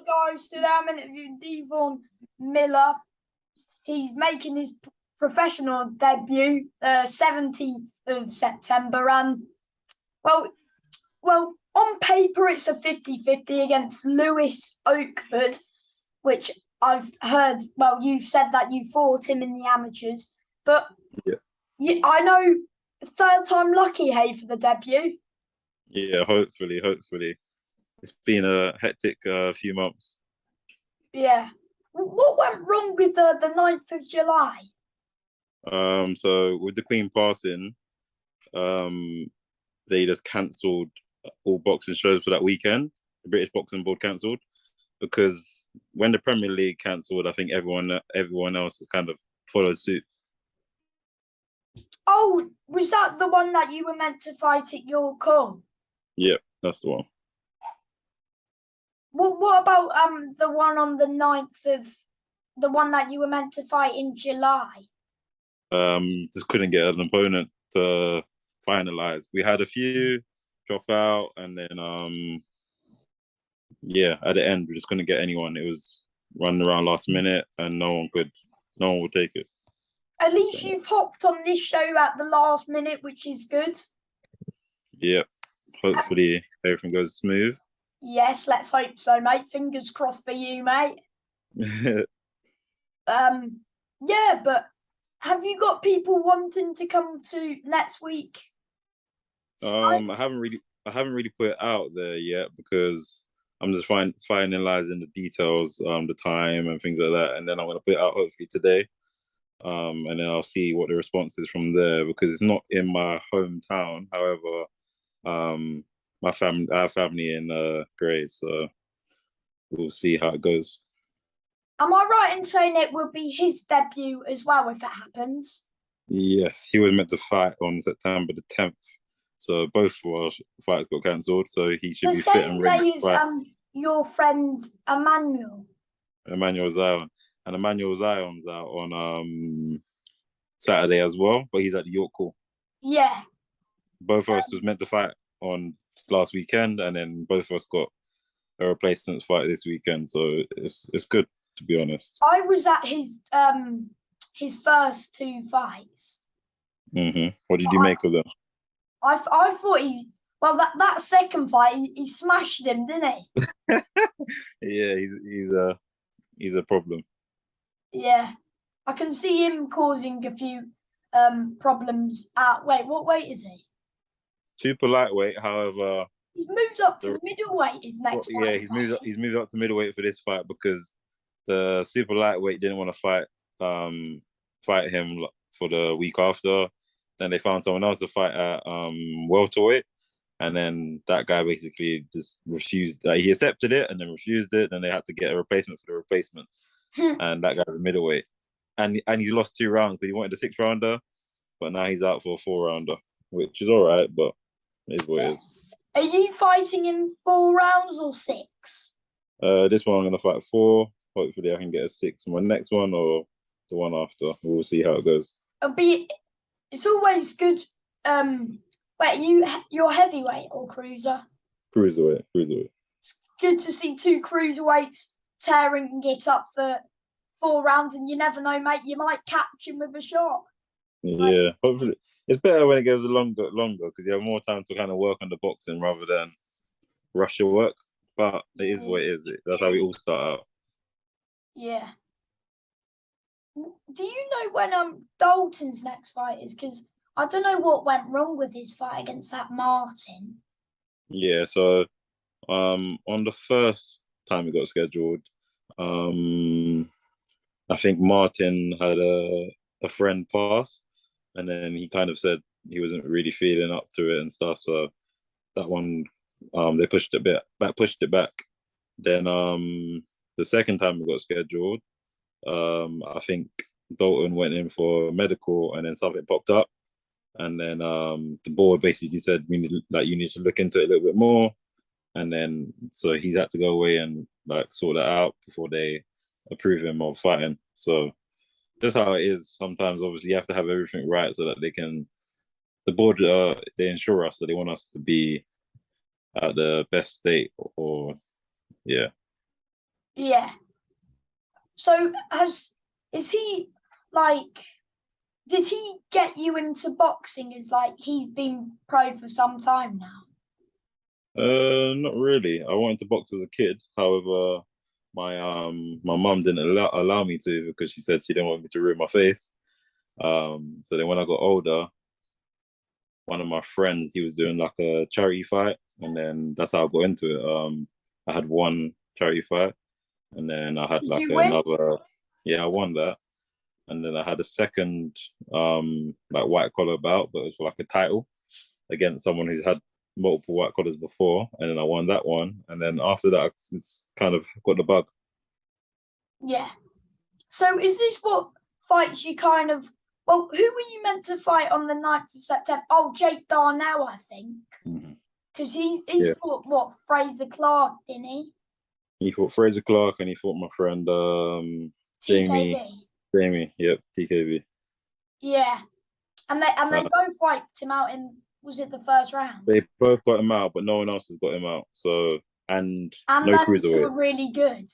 guys? Today I'm interviewing Devvorn Miller. He's making his professional debut 17th of September. And, well, on paper, it's a 50-50 against Lewis Oakford, which I've heard, you've said that you fought him in the amateurs. But I know third time lucky, hey, for the debut. Yeah, hopefully. It's been a hectic few months. Yeah. What went wrong with the 9th of July? So with the Queen passing, they just cancelled all boxing shows for that weekend. The British Boxing Board cancelled because when the Premier League cancelled, I think everyone else has kind of followed suit. Oh, was that the one that you were meant to fight at York Hall? Yep, that's the one. What about the one on the 9th of the one that you were meant to fight in July? Just couldn't get an opponent to finalize. We had a few drop out, and then at the end we just couldn't get anyone. It was running around last minute, and no one would take it. At least you've hopped on this show at the last minute, which is good. Yep. Hopefully everything goes smooth. Yes, let's hope so, mate. Fingers crossed for you, mate. But have you got people wanting to come to next week? I haven't really put it out there yet because I'm just finalizing the details, the time and things like that, and then I'm gonna put it out hopefully today. And then I'll see what the response is from there because it's not in my hometown. However, I have family in Grays, so we'll see how it goes. Am I right in saying it will be his debut as well if it happens? Yes, he was meant to fight on September the 10th, so both of our fights got cancelled. So he should be fit and ready to fight. Your friend Emmanuel Zion, and Emmanuel Zion's out on Saturday as well, but he's at the York Hall. Yeah. Both of us was meant to fight on last weekend, and then both of us got a replacement fight this weekend. So it's good, to be honest. I was at his first two fights. Mm-hmm. What did you make of them? I thought that second fight he smashed him, didn't he? Yeah, he's a problem. Yeah, I can see him causing a few problems. What weight is he? Super lightweight. However, he's moved up to middleweight. His next fight. Yeah, he's moved up to middleweight for this fight because the super lightweight didn't want to fight him for the week after. Then they found someone else to fight at welterweight, and then that guy basically just refused. He accepted it and then refused it. Then they had to get a replacement for the replacement, and that guy was middleweight, and he lost 2 rounds because he wanted a 6-rounder, but now he's out for a 4-rounder, which is all right, but it is what it is. Are you fighting in 4 rounds or 6? This one I'm gonna fight 4. Hopefully I can get a 6 on my next one or the one after. We'll see how it goes. It's always good. You're heavyweight or cruiser? Cruiserweight. It's good to see 2 cruiserweights tearing it up for 4 rounds, and you never know, mate. You might catch him with a shot. Yeah, hopefully it's better when it goes longer because you have more time to kind of work on the boxing rather than rush your work. But it is what it is. That's how we all start out. Yeah. Do you know when Dalton's next fight is? Because I don't know what went wrong with his fight against that Martin. Yeah, so on the first time it got scheduled, I think Martin had a friend pass, and then he kind of said he wasn't really feeling up to it and stuff. So that one, they pushed it back. Then the second time it got scheduled, I think Dalton went in for medical, and then something popped up, and then the board basically said you need to look into it a little bit more, and then so he's had to go away and sort that out before they approve him of fighting. So that's how it is. Sometimes obviously you have to have everything right so that the board they ensure us that they want us to be at the best state, or yeah. Yeah. So is he like? Did he get you into boxing? Is like he's been pro for some time now. Not really. I wanted to box as a kid. However, my mum didn't allow me to because she said she didn't want me to ruin my face. So then when I got older, one of my friends, he was doing like a charity fight, and then that's how I got into it. I had one charity fight, and then I had Did like you win? another. Yeah, I won that, and then I had a second like white collar bout, but it was for like a title against someone who's had multiple white collars before, and then I won that one, and then after that, it's kind of got the bug. Yeah. So is this what fights you kind of? Well, who were you meant to fight on the 9th of September? Oh, Jake Darnell, I think, Mhm. because he Yeah, fought what Fraser Clark, didn't he? he fought Fraser Clark, and he fought my friend Jamie. TKB. Jamie, yep, TKB. Yeah, and they Uh, both wiped him out in was it the first round? they both got him out, but no one else has got him out. So and And no them two cruiserweight, are really good.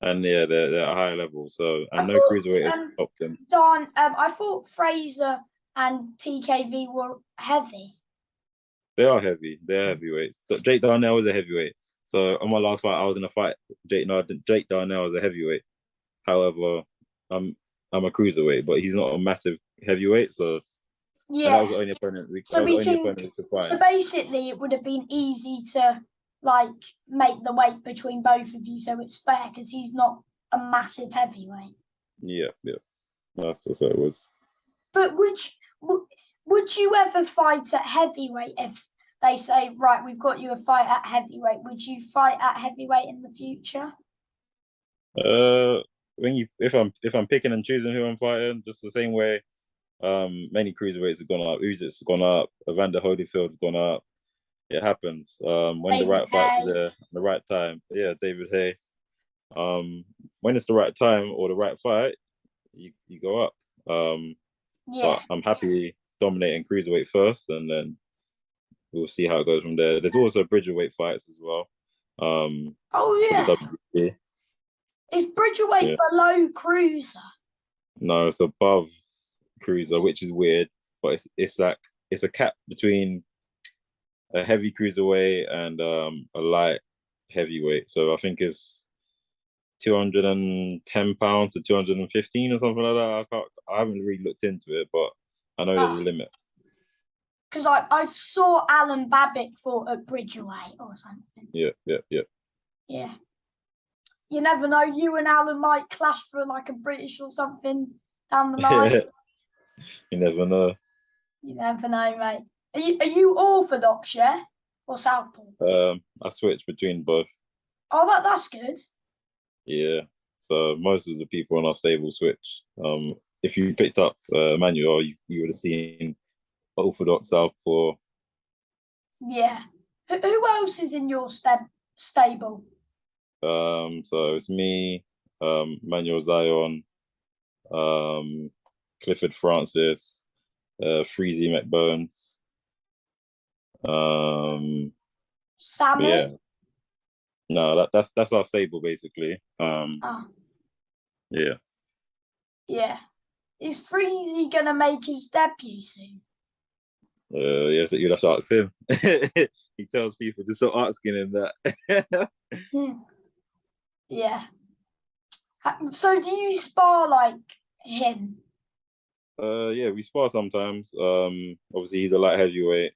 and yeah, they're at a higher level. So I and no thought cruiserweight has stopped him. I thought Fraser and TKV were heavy. They are heavy. They're heavyweights. Jake Darnell is a heavyweight. So on my last fight, I was gonna fight Jake Darnell as a heavyweight. However, I'm I'm a cruiserweight, but he's not a massive heavyweight. So and that was Yeah. the only opponent that So was the we only can. opponent we could find. So basically, it would have been easy to like make the weight between both of you, so it's fair because he's not a massive heavyweight. Yeah, yeah. That's what it was. But would you ever fight at heavyweight if they say right, we've got you a fight at heavyweight? Would you fight at heavyweight in the future? Uh, when you if I'm picking and choosing who I'm fighting, just the same way. Many cruiserweights have gone up. Uzic's gone up. Evander Holyfield's gone up. It happens. When the David right fight's Hay. there, the right time. Yeah, David Hay. When it's the right time or the right fight, you go up. Yeah. But I'm happy dominating cruiserweight first, and then we'll see how it goes from there. There's also bridgerweight fights as well. Oh For the yeah. WBC. Is Bridgerweight Yeah. below Cruiser? No, it's above Is cruiser, it? which is weird, but it's like it's a cap between a heavy cruiserweight and a light heavyweight. So I think it's 210 pounds to 215 or something like that. I haven't really looked into it, but I know there's a Ah, limit. because I saw Alan Babbitt fought at Bridgerweight or something. Yeah, yeah, yeah. Yeah. You never know. You and Alan might clash for like a British or something down the line. You never know. You never know, mate. Are you Orthodox, yeah? Or Southpaw? I switch between both. Oh, that's good. Yeah. So most of the people in our stable switch. If you picked up Manuel, you would have seen Orthodox Southpaw. Yeah. Who else is in your stable? So it's me, Manuel Zion, um, Clifford Francis, Freezy McBones. Yeah, Sammy? no, that's our stable basically. Oh, Yeah, yeah. Is Freezy gonna make his debut soon? you'd have to ask him. He tells people to stop asking him that. Hmm. Yeah. So do you spar like him? Yeah, we spar sometimes. Obviously he's a light heavyweight.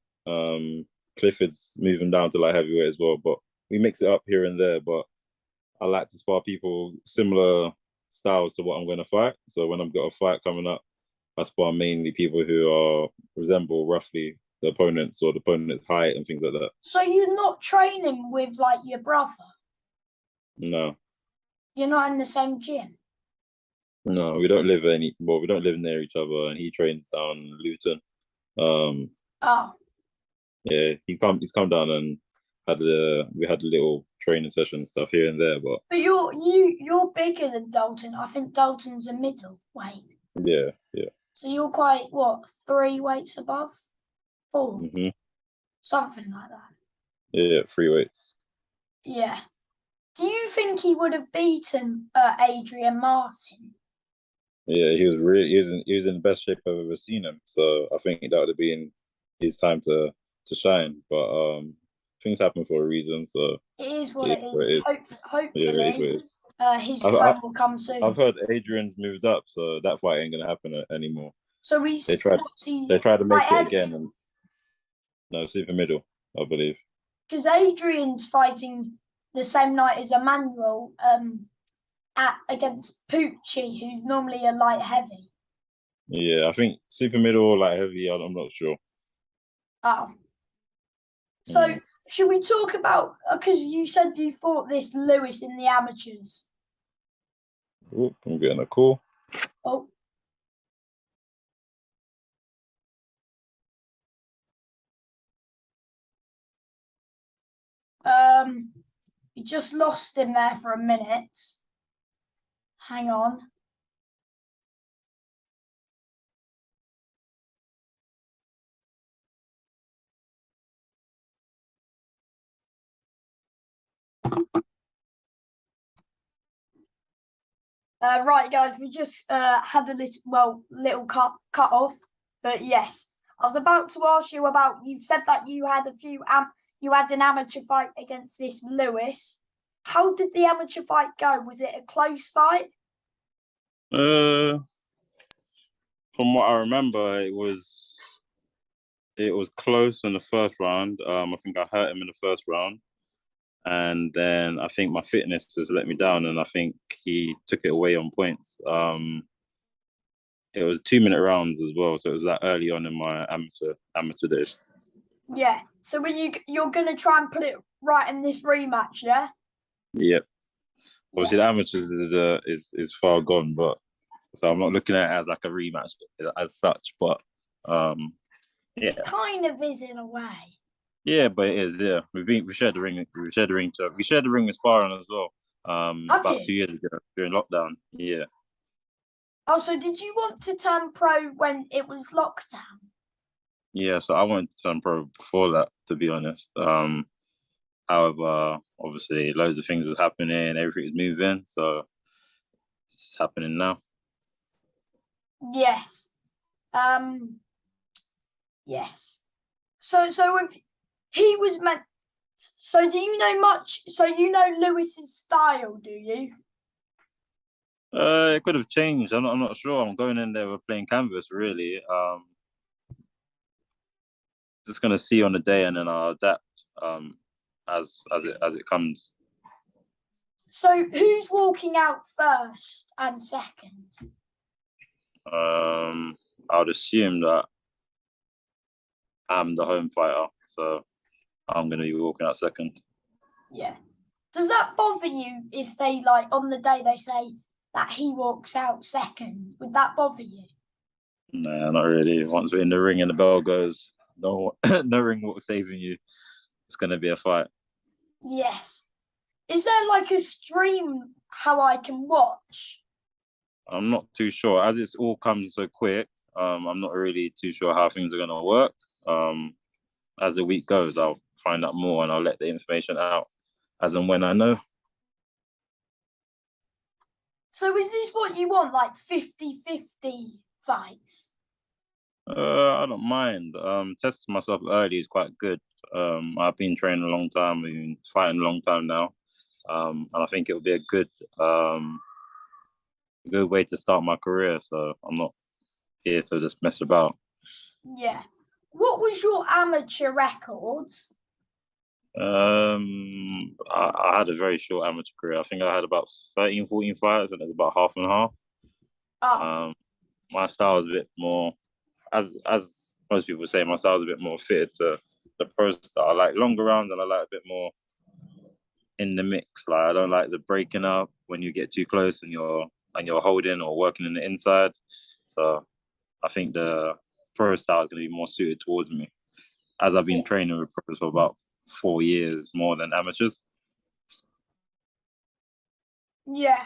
Clifford's moving down to light heavyweight as well, but we mix it up here and there. But I like to spar people similar styles to what I'm going to fight. So when I've got a fight coming up, I spar mainly people who are resemble roughly the opponents or the opponent's height and things like that. So you're not training with like your brother? No, You're not in the same gym? no, we don't live any. Well, we don't live near each other, and he trains down Luton. Um, Oh. yeah, he's come down and we had a little training session and stuff here and there, but But you're bigger than Dalton. I think Dalton's a middleweight. yeah, yeah. So you're quite what, 3 weights above? 4? Hmm. Something like that. Yeah, free weights. Yeah. Do you think he would have beaten Adrian Martin? Yeah, he was in the best shape I've ever seen him. So I think that would have been his time to shine. But things happen for a reason. So It is what it is it what is. it is. Yeah, it is what Hopefully, it is. his I've I, time will come I've soon. heard Adrian's moved up, so that fight ain't gonna happen anymore. So They tried what's he they tried to like make it again, and no, super middle, I believe. because Adrian's fighting the same night as Emmanuel at against Pucci, who's normally a light heavy. Yeah, I think super middle or like heavy. I'm not sure. Oh, so Mm. should we talk about because you said you fought this Lewis in the amateurs? Ooh, I'm getting a call. Oh, you just lost him there for a minute. Hang on. Right, guys, we just had a little cut off, but yes, I was about to ask you about. You've said that you had you had an amateur fight against this Lewis. How did the amateur fight go? Was it a close fight? Uh, from what I remember, it was close in the first round. I think I hurt him in the first round, and then I think my fitness has let me down, and I think he took it away on points. It was 2 minute rounds as well, so it was that early on in my amateur days. Yeah. So you're gonna try and put it right in this rematch, yeah? Yep. Yeah. Obviously, the amateurs is far gone, but so I'm not looking at it as like a rematch as such. But yeah, It kind of is in a way. yeah, but it is. Yeah, we shared the ring. We shared the ring with sparring as well. Have About you? 2 years ago during lockdown. Yeah, Also, did you want to turn pro when it was lockdown? yeah. So I wanted to turn pro before that, to be honest. However, obviously, loads of things was happening. Everything was moving, so it's happening now. Yes. Um. Yes. So if he was meant, so do you know much? So you know Lewis's style, do you? It could have changed. I'm not sure. I'm going in there with plain canvas, really. Just gonna see on the day, and then I'll adapt as it comes. So who's walking out first and second? I would assume that I'm the home fighter, so I'm gonna be walking out second. Yeah. Does that bother you if they like on the day they say that he walks out second? Would that bother you? Nah, not really. Once we're in the ring and the bell goes, no, no ring walk saving you. It's gonna be a fight. Yes. Is there like a stream how I can watch? I'm not too sure as it's all come so quick. I'm not really too sure how things are gonna work. As the week goes, I'll find out more and I'll let the information out as and when I know. So is this what you want, like 50-50 fights? I don't mind. Testing myself early is quite good. I've been training a long time, I've been fighting a long time now. And I think it would be a good way to start my career. So I'm not here to just mess about. Yeah. What was your amateur records? I had a very short amateur career. I think I had about 13, 14 fights, and it's about half and half. Oh, Um, my style is a bit more, as most people say, my style is a bit more fitted to the pro style. I like longer rounds, and I like a bit more in the mix. Like I don't like the breaking up when you get too close and you're holding or working in the inside. So I think the pro style is going to be more suited towards me, as I've been yeah. training with pros for about 4 years more than amateurs. Yeah.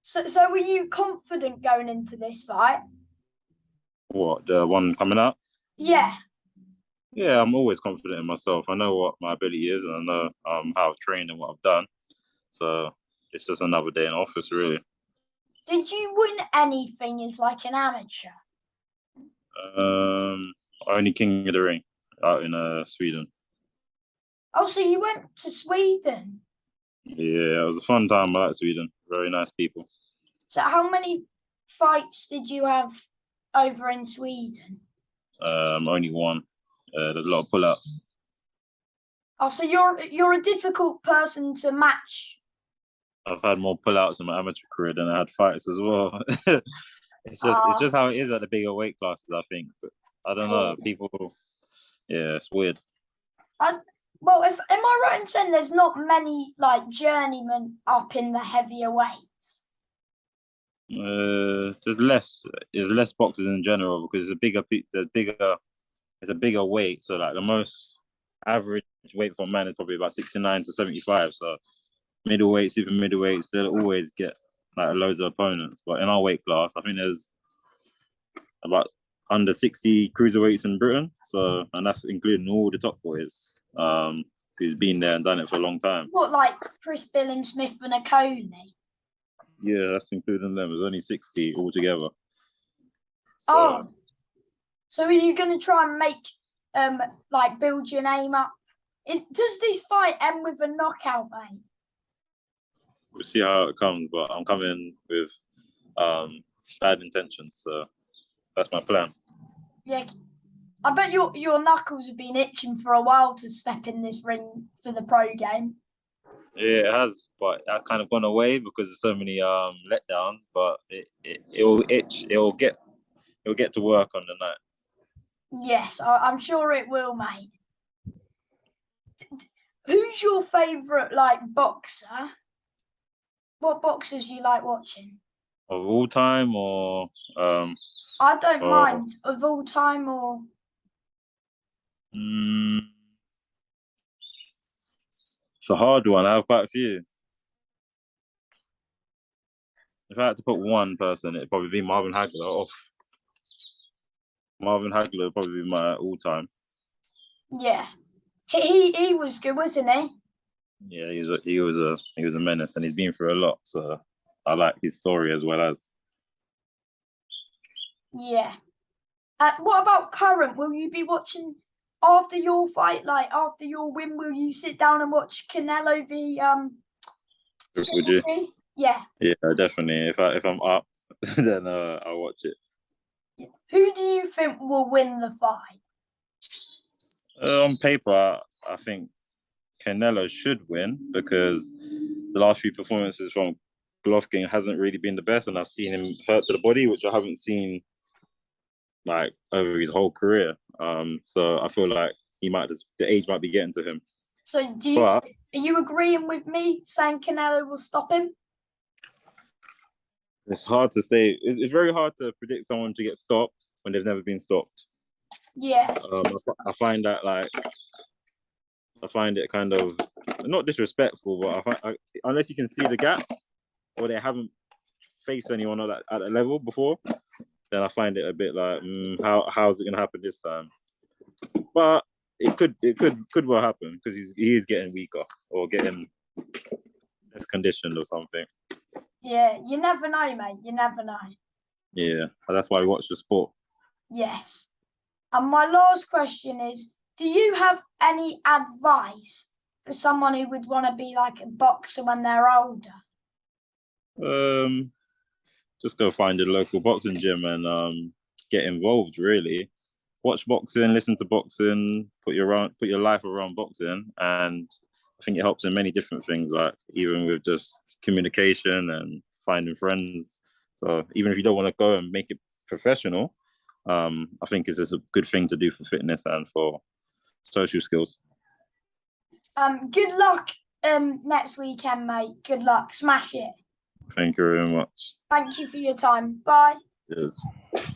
So were you confident going into this fight? What, the one coming up? Yeah. Yeah, I'm always confident in myself. I know what my ability is, and I know how I've trained and what I've done. So it's just another day in office, really. Did you win anything as like an amateur? Only King of the Ring out in Sweden. Oh, so you went to Sweden. Yeah, it was a fun time. I like Sweden. Very nice people. So how many fights did you have over in Sweden? Only one. There's a lot of pull-outs. Oh, so you're a difficult person to match. I've had more pull-outs in my amateur career than I had fights as well. It's just how it is at the bigger weight classes, I think. But I don't know. People, yeah, it's weird. Well, if am I right in saying there's not many like journeymen up in the heavier weights? There's less. There's less boxers in general because it's a bigger weight. So like the most average weight for a man is probably about 69 to 75. So middleweight, super middleweights, they'll always get like loads of opponents. But in our weight class, I think there's about under 60 cruiserweights in Britain. So, and that's including all the top boys. Who's been there and done it for a long time. What, like Chris Billam-Smith and a Coney? Yeah, that's including them. There's only 60 altogether. So are you going to try and make like build your name up? Does this fight end with a knockout, mate? We'll see how it comes, but I'm coming with bad intentions, so that's my plan. Yeah, I bet your knuckles have been itching for a while to step in this ring for the pro game. Yeah, it has, but that's kind of gone away because there's so many letdowns. But it'll itch. It'll get to work on the night. Yes, I'm sure it will, mate. Who's your favourite like boxer? What boxers do you like watching? Of all time, or I don't mind of all time or. It's a hard one. I have quite a few. If I had to put one person, it'd probably be Marvin Hagler. Marvin Hagler would probably be my all-time. Yeah, he was good, wasn't he? Yeah, he was a menace, and he's been through a lot. So I like his story as well as. Yeah. What about current? Will you be watching after your fight, like after your win? Will you sit down and watch Canelo v Would you? Yeah. Yeah, definitely. If I'm up, then I'll watch it. Who do you think will win the fight? On paper, I think Canelo should win because the last few performances from Golovkin hasn't really been the best, and I've seen him hurt to the body, which I haven't seen like over his whole career. So I feel like the age might be getting to him. So are you agreeing with me saying Canelo will stop him? It's hard to say. It's very hard to predict someone to get stopped when they've never been stopped. Yeah. I find it kind of not disrespectul, but unless you can see the gaps or they haven't faced anyone at that level before, then I find it a bit like, how's it going to happen this time? But it could well happen because he is getting weaker or getting less conditioned or something. Yeah, you never know, mate. You never know. Yeah, that's why we watch the sport. Yes. And my last question is, do you have any advice for someone who would want to be like a boxer when they're older? Just go find a local boxing gym and get involved, really. Watch boxing, listen to boxing, put your life around boxing, and I think it helps in many different things, like even with just communication and finding friends. So even if you don't want to go and make it professional, I think it's just a good thing to do for fitness and for social skills. Good luck next weekend, mate. Good luck. Smash it. Thank you very much. Thank you for your time. Bye. Yes.